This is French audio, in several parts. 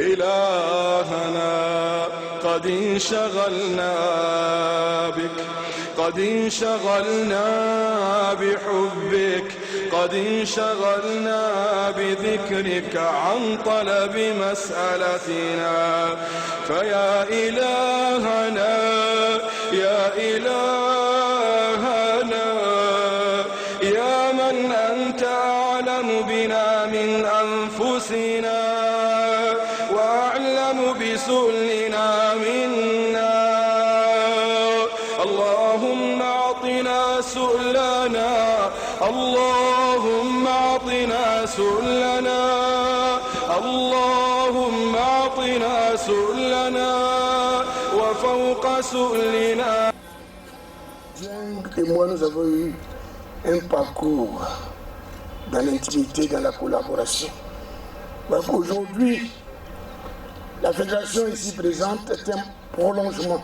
إلهنا قد انشغلنا بك، قد انشغلنا بحبك، قد انشغلنا بذكرك عن طلب مسألتنا. فيا إلهنا يا إلهنا يا من أنت أعلم بنا من أنفسنا وأعلم بسؤلنا منا، اللهم أعطنا سؤلنا، اللهم أعطنا سؤلنا، اللهم أعطنا سؤلنا وفوق سؤلنا. Et moi, nous avons eu un parcours dans l'intimité, dans la collaboration. Donc aujourd'hui, la fédération ici présente est un prolongement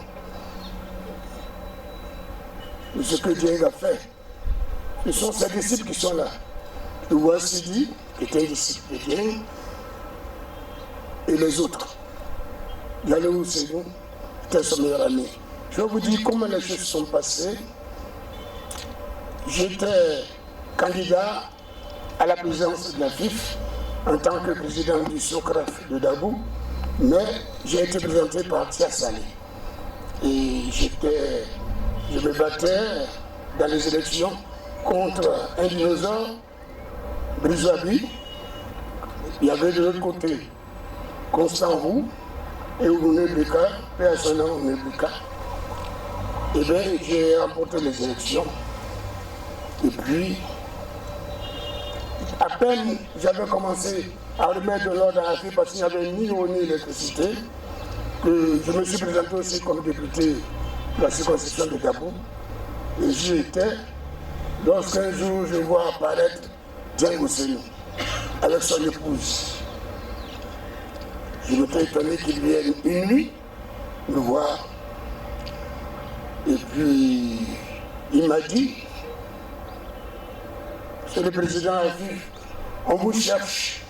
de ce que Dieng a fait. Ce sont ses disciples qui sont là. Le roi Sidi, qui était un disciple de Dieng, et les autres. Yalou Sénou, était son meilleur ami. Je vais vous dire comment les choses sont passées. J'étais candidat à la présidence de la FIF en tant que président du SOCRAF de Dabou, mais j'ai été présenté par Tia Salé. Et je me battais dans les élections contre un dinosaure, Briswabi. Il y avait de l'autre côté Constant Roux et Ourouné Beka, P.A.S.O.N.A. Ourouné Beka. Et bien j'ai remporté les élections. Et puis, à peine j'avais commencé à remettre de l'ordre à la vie parce qu'il n'y avait ni eau ni électricité, que je me suis présenté aussi comme député de la circonscription de Dabou. Et j'y étais lorsqu'un jour je vois apparaître Dieng Sénou avec son épouse. Je m'étais étonné qu'il vienne une nuit me voir. Et puis, il m'a dit, c'est le président a vu, on vous cherche.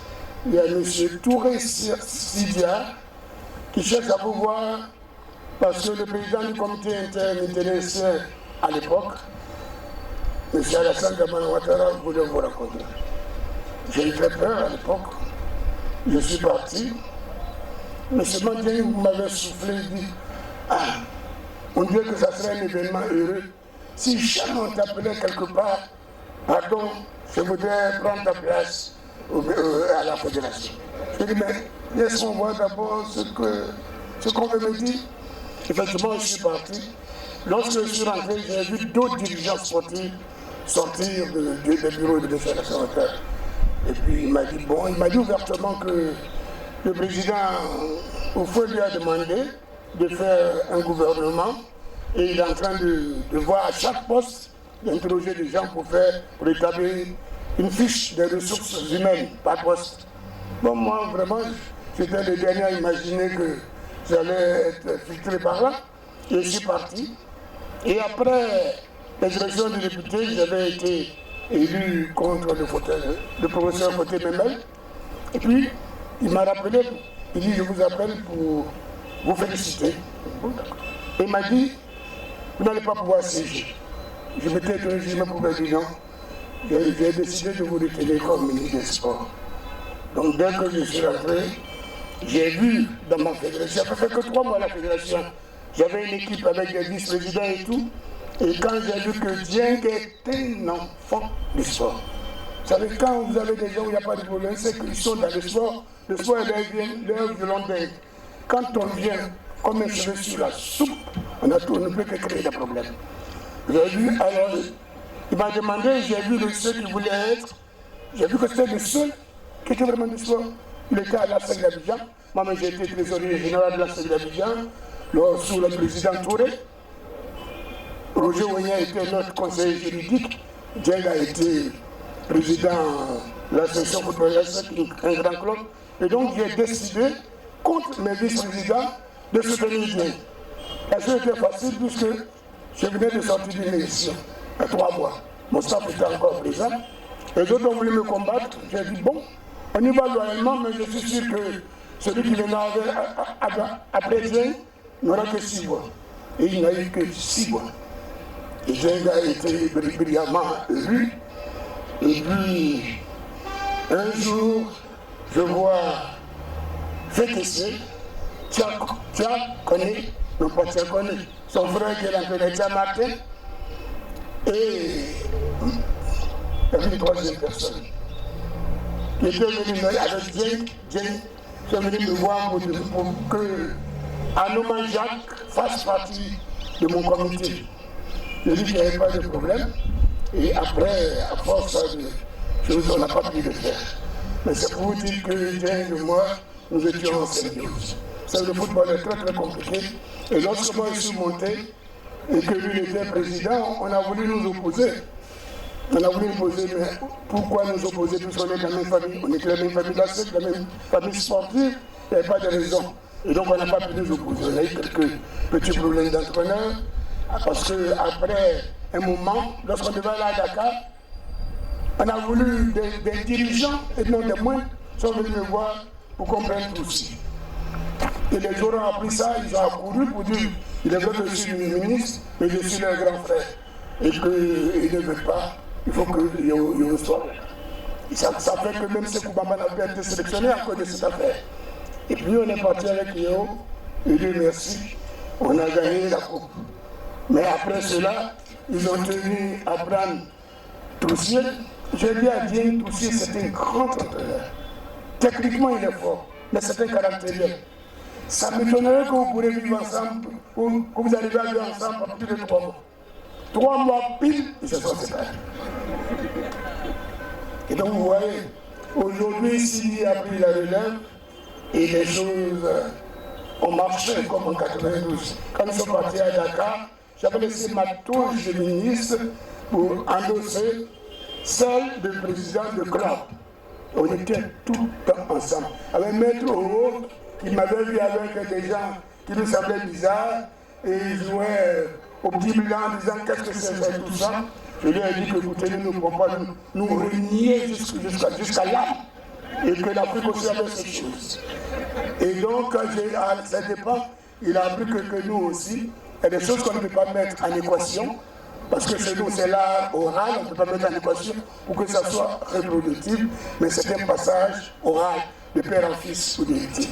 Il y a M. Touré Sidia qui cherche à vous voir parce que le président du comité interministériel à l'époque, M. Alassane Dramane Ouattara, voulait vous rencontrer. J'ai eu très peur à l'époque. Je suis parti. M. Mandien m'avait soufflé et dit, ah, on dirait que ça serait un événement heureux. Si jamais on t'appelait quelque part, pardon, je voudrais prendre ta place à la fédération. Je dis, mais laisse-moi voir d'abord ce qu'on veut me dire. Effectivement, je suis parti. Lorsque je suis rentré, j'ai vu d'autres dirigeants sportifs sortir des bureaux de fédération. Et puis il m'a dit, bon, il m'a dit ouvertement que le président Oufoué lui a demandé de faire un gouvernement et il est en train de voir à chaque poste d'interroger des gens pour établir une fiche des ressources humaines par poste. Bon, moi, vraiment, j'étais le dernier à imaginer que j'allais être filtré par là. Et je suis parti. Et après les élections de députés, j'avais été élu contre le professeur Foté Memel. Et puis, il m'a rappelé, il dit, je vous appelle pour vous féliciter. Et il m'a dit, vous n'allez pas pouvoir siéger. Je m'étais étonné, je me pouvais dire non. J'ai décidé de vous retenir comme ministre des Sports. Donc dès que je suis rentré, j'ai vu dans ma fédération, ça fait que 3 mois à la fédération, j'avais une équipe avec des vice-présidents et tout. Et quand j'ai vu que Dieng est un enfant du sport, vous savez, quand vous avez des gens où il n'y a pas de problème, c'est qu'ils sont dans le sport est leur violon d'aigle. Quand on vient comme un cheveu sur la soupe, on ne peut que créer des problèmes. J'ai vu, alors, il m'a demandé, j'ai vu ceux qui voulaient être, j'ai vu que c'était le seul qui était vraiment du sport. Il était à l'Assemblée d'Abidjan, moi-même j'ai été trésorier général de l'Assemblée d'Abidjan, sous le président Touré. Roger Ouénia était notre conseiller juridique, Dieng a été président de l'association footballeuse, un grand club. Et donc j'ai décidé, contre mes vice-présidents, de soutenir Dieng. La chose était facile puisque je venais de sortir d'une élection, à 3 mois. Mon staff était encore présent. Et d'autres ont voulu me combattre. J'ai dit, bon, on y va loyalement, mais je suis sûr que celui qui viendra après Dieng n'aura que 6 voix. Et il n'a eu que 6 voix. Et Dieng a été brillamment élu. Et puis, un jour, je vois Fétessé, Tia connaît, non pas Tia connaît, son frère qui est l'entraîneur Tia Martin, et il y avait une troisième personne qui était venue avec Dieng, qui est venu me voir pour que Anouma Jacques fasse partie de mon comité. Je dis qu'il n'y avait pas de problème, et après, à force de choses, on n'a pas pu le faire. Mais c'est pour vous dire que Dieng et moi, nous étions en symbiose. Le football est très très compliqué. Et lorsque moi je suis monté et que lui était président, on a voulu nous opposer. On a voulu nous opposer, mais pourquoi nous opposer puisqu'on est de la même famille? On était de la même famille de la même famille sportive, il n'y avait pas de raison. Et donc on n'a pas pu nous opposer. On a eu quelques petits problèmes d'entraîneur, parce qu'après un moment, lorsqu'on devait aller à Dakar, on a voulu des dirigeants et non des moindres sont venus me voir pour comprendre tout aussi. Et les gens ont appris ça, ils ont accouru pour dire il est vrai que je suis le ministre, mais je suis leur grand frère. Et qu'ils ne veulent pas, il faut qu'il y ait une histoire. Ça fait que même Sekou Bamba n'a pas été sélectionné à cause de cette affaire. Et puis on est parti avec Yeo, et Dieu merci, on a gagné la coupe. Mais après cela, ils ont tenu à prendre Troussier. Je lui ai dit, Troussier c'est un grand entraîneur. Techniquement il est fort, mais c'est un caractère. Ça m'étonnerait que vous pourrez vivre ensemble, ou que vous arrivez à vivre ensemble pendant plus de 3 mois. 3 mois pile, ils se sont séparés. Et donc vous voyez, aujourd'hui, Sidi a pris la relève et les choses ont marché comme en 92. Quand nous sommes partis à Dakar, j'avais laissé ma touche de ministre pour endosser celle de président de club. On était tout le temps ensemble. Avec Maître Oro, qui m'avait vu avec des gens qui nous semblaient bizarres, et ils jouaient au petit bilan en disant qu'est-ce que c'est tout ça. Je lui ai dit que écoutez, nous ne pouvons pas nous renier jusqu'à là, et que l'Afrique aussi avait cette chose. Et donc, à cet départ, il a appris que nous aussi, il y a des choses qu'on ne peut pas mettre en équation, parce que chez nous, c'est l'art oral, on ne peut pas mettre en équation pour que ça soit reproductif, mais c'est un passage oral de père en fils ou d'héritier.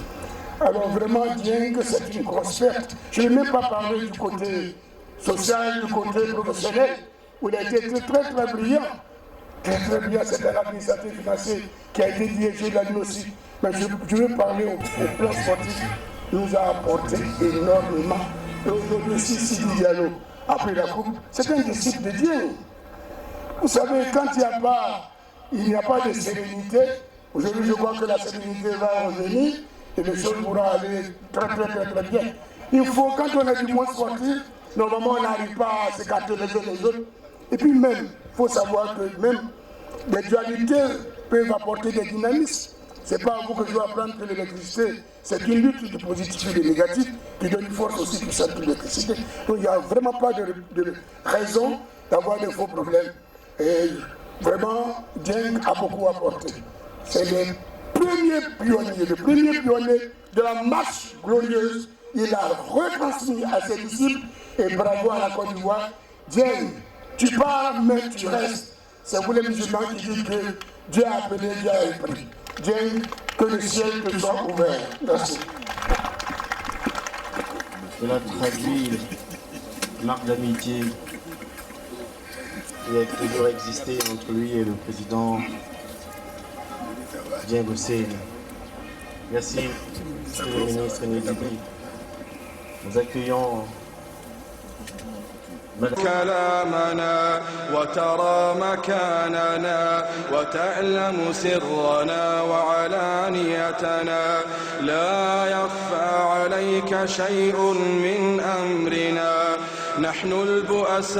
Alors vraiment, bien que c'est une grosse perte, je n'ai même pas parlé du côté social, du côté professionnel, où il a été très brillant. Très brillant, c'est un administrateur financier qui a été dirigé là aussi. Mais je veux parler au plan sportif, il nous a apporté énormément. Et aujourd'hui, Sidi Diallo a pris la coupe, c'est un disciple de Dieu. Vous savez, quand il n'y a pas de sérénité, aujourd'hui je crois que la sérénité va revenir et les choses pourront aller très bien. Il faut, quand on est du monde sportif, normalement on n'arrive pas à s'écarter les uns les autres. Et puis même, il faut savoir que même les dualités peuvent apporter des dynamismes. Ce n'est pas à vous que je dois apprendre que l'électricité, c'est une lutte de positif et de négatif qui donne une force aussi puissante pour l'électricité. Donc il n'y a vraiment pas de raison d'avoir de faux problèmes. Et vraiment, Dieng a beaucoup apporté. C'est le premier pionnier de la marche glorieuse. Il a retransmis à ses disciples et bravo à la Côte d'Ivoire. Dieng, tu pars, mais tu restes. C'est vous les musulmans qui dites que Dieu a appelé, Dieu a pris. Dieng, que le ciel te soit ouvert. Merci. Cela traduit une marque d'amitié qui a toujours existé entre lui et le président Dieng Hussein. Merci, Monsieur le ministre Nédibi. Nous accueillons كلامنا وترى مكاننا وتعلم سرنا وعلانيتنا لا يخفى عليك شيء من أمرنا نحن البؤساء